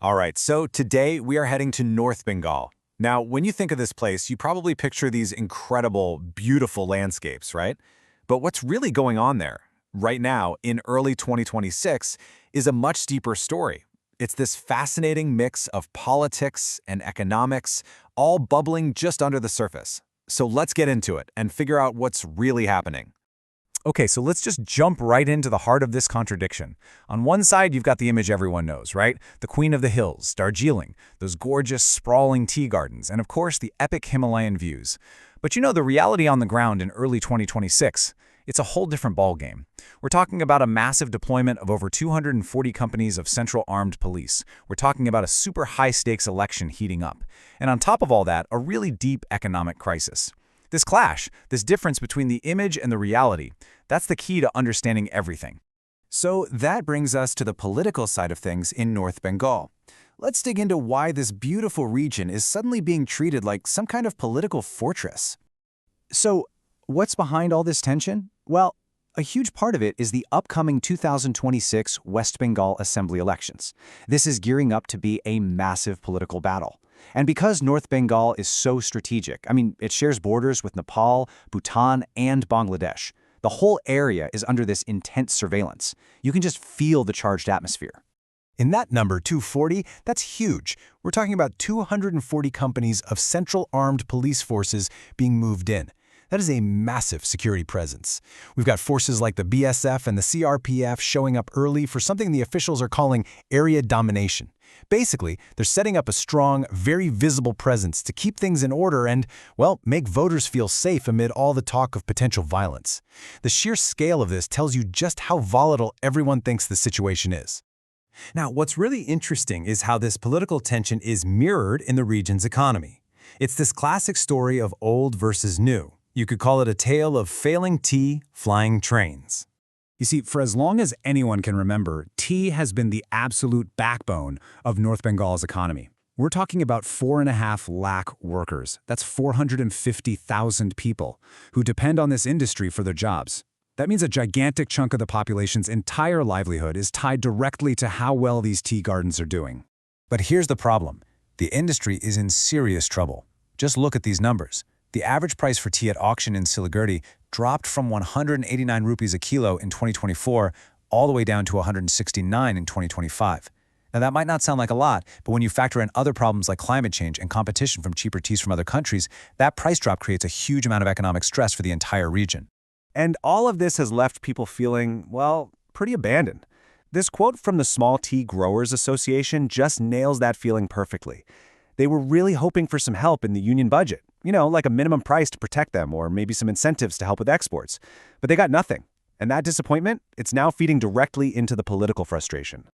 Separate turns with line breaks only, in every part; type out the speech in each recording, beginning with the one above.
All right, so today we are heading to North Bengal. Now, when you think of this place, you probably picture these incredible, beautiful landscapes, right? But what's really going on there, right now, in early 2026, is a much deeper story. It's this fascinating mix of politics and economics, all bubbling just under the surface. So let's get into it and figure out what's really happening. Okay, so let's just jump right into the heart of this contradiction. On one side, you've got the image everyone knows, right? The Queen of the Hills, Darjeeling, those gorgeous, sprawling tea gardens, and of course, the epic Himalayan views. But you know, the reality on the ground in early 2026, it's a whole different ballgame. We're talking about a massive deployment of over 240 companies of Central Armed Police. We're talking about a super high-stakes election heating up. And on top of all that, a really deep economic crisis. This clash, this difference between the image and the reality, that's the key to understanding everything. So that brings us to the political side of things in North Bengal. Let's dig into why this beautiful region is suddenly being treated like some kind of political fortress. So, what's behind all this tension? Well, a huge part of it is the upcoming 2026 West Bengal Assembly elections. This is gearing up to be a massive political battle. And because North Bengal is so strategic, it shares borders with Nepal, Bhutan, and Bangladesh. The whole area is under this intense surveillance. You can just feel the charged atmosphere.
In that number, 240, that's huge. We're talking about 240 companies of Central Armed Police Forces being moved in. That is a massive security presence. We've got forces like the BSF and the CRPF showing up early for something the officials are calling area domination. Basically, they're setting up a strong, very visible presence to keep things in order and, well, make voters feel safe amid all the talk of potential violence. The sheer scale of this tells you just how volatile everyone thinks the situation is. Now, what's really interesting is how this political tension is mirrored in the region's economy. It's this classic story of old versus new. You could call it a tale of failing tea, flying trains.
You see, for as long as anyone can remember, tea has been the absolute backbone of North Bengal's economy. We're talking about 4.5 lakh workers. That's 450,000 people who depend on this industry for their jobs. That means a gigantic chunk of the population's entire livelihood is tied directly to how well these tea gardens are doing.
But here's the problem. The industry is in serious trouble. Just look at these numbers. The average price for tea at auction in Siliguri dropped from 189 rupees a kilo in 2024 all the way down to 169 in 2025. Now that might not sound like a lot, but when you factor in other problems like climate change and competition from cheaper teas from other countries, that price drop creates a huge amount of economic stress for the entire region.
And all of this has left people feeling, well, pretty abandoned. This quote from the Small Tea Growers Association just nails that feeling perfectly. They were really hoping for some help in the union budget, like a minimum price to protect them or maybe some incentives to help with exports. But they got nothing. And that disappointment, it's now feeding directly into the political frustration.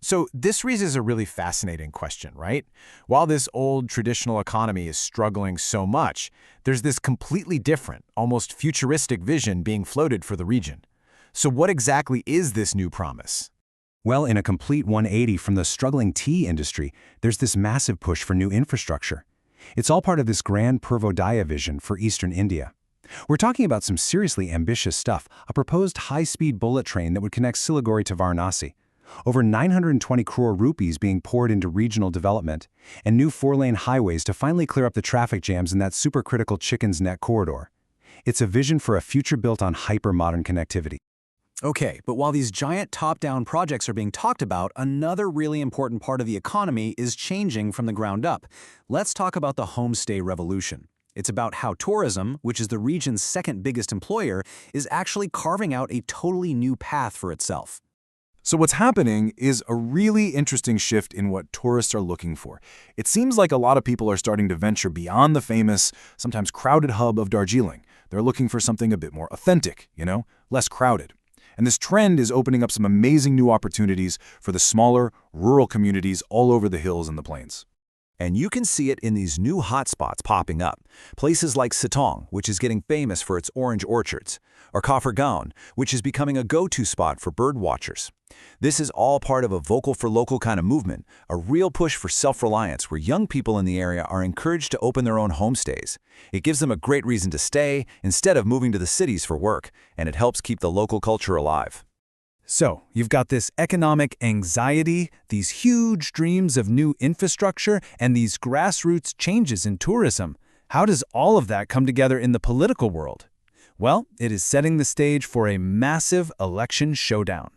So this raises a really fascinating question, right? While this old traditional economy is struggling so much, there's this completely different, almost futuristic vision being floated for the region. So what exactly is this new promise?
Well, in a complete 180 from the struggling tea industry, there's this massive push for new infrastructure. It's all part of this grand Purvodaya vision for eastern India. We're talking about some seriously ambitious stuff, a proposed high-speed bullet train that would connect Siliguri to Varanasi, over 920 crore rupees being poured into regional development, and new 4-lane highways to finally clear up the traffic jams in that supercritical Chicken's Neck corridor. It's a vision for a future built on hyper-modern connectivity.
Okay, but while these giant top-down projects are being talked about, another really important part of the economy is changing from the ground up. Let's talk about the homestay revolution. It's about how tourism, which is the region's second biggest employer, is actually carving out a totally new path for itself.
So what's happening is a really interesting shift in what tourists are looking for. It seems like a lot of people are starting to venture beyond the famous, sometimes crowded hub of Darjeeling. They're looking for something a bit more authentic, less crowded. And this trend is opening up some amazing new opportunities for the smaller, rural communities all over the hills and the plains.
And you can see it in these new hotspots popping up. Places like Sitong, which is getting famous for its orange orchards, or Kafrgaon, which is becoming a go-to spot for bird watchers. This is all part of a vocal for local kind of movement, a real push for self-reliance where young people in the area are encouraged to open their own homestays. It gives them a great reason to stay instead of moving to the cities for work, and it helps keep the local culture alive.
So, you've got this economic anxiety, these huge dreams of new infrastructure, and these grassroots changes in tourism. How does all of that come together in the political world? Well, it is setting the stage for a massive election showdown.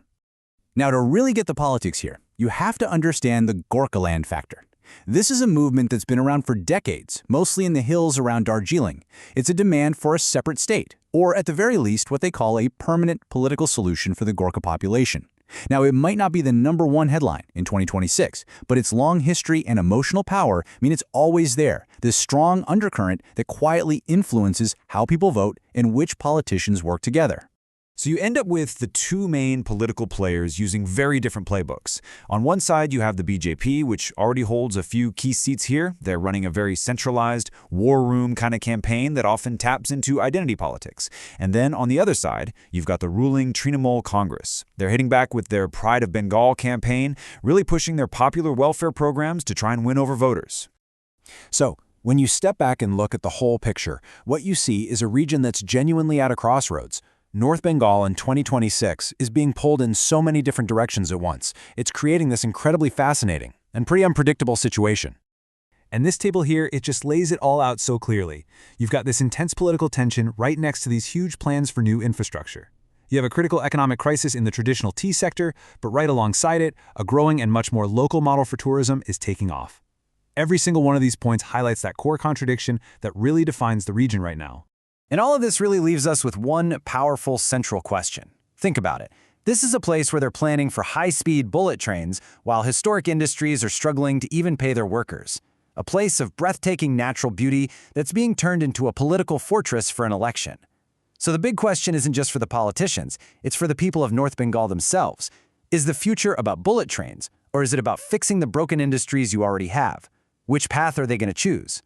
Now, to really get the politics here, you have to understand the Gorkhaland factor. This is a movement that's been around for decades, mostly in the hills around Darjeeling. It's a demand for a separate state, or at the very least what they call a permanent political solution for the Gorkha population. Now, it might not be the #1 headline in 2026, but its long history and emotional power mean it's always there, this strong undercurrent that quietly influences how people vote and which politicians work together.
So you end up with the two main political players using very different playbooks. On one side, you have the BJP, which already holds a few key seats here. They're running a very centralized, war room kind of campaign that often taps into identity politics. And then on the other side, you've got the ruling Trinamool Congress. They're hitting back with their Pride of Bengal campaign, really pushing their popular welfare programs to try and win over voters.
So, when you step back and look at the whole picture, what you see is a region that's genuinely at a crossroads. North Bengal in 2026 is being pulled in so many different directions at once. It's creating this incredibly fascinating and pretty unpredictable situation. And this table here, it just lays it all out so clearly. You've got this intense political tension right next to these huge plans for new infrastructure. You have a critical economic crisis in the traditional tea sector, but right alongside it, a growing and much more local model for tourism is taking off. Every single one of these points highlights that core contradiction that really defines the region right now.
And all of this really leaves us with one powerful central question. Think about it. This is a place where they're planning for high-speed bullet trains while historic industries are struggling to even pay their workers. A place of breathtaking natural beauty that's being turned into a political fortress for an election. So the big question isn't just for the politicians, it's for the people of North Bengal themselves. Is the future about bullet trains, or is it about fixing the broken industries you already have? Which path are they going to choose?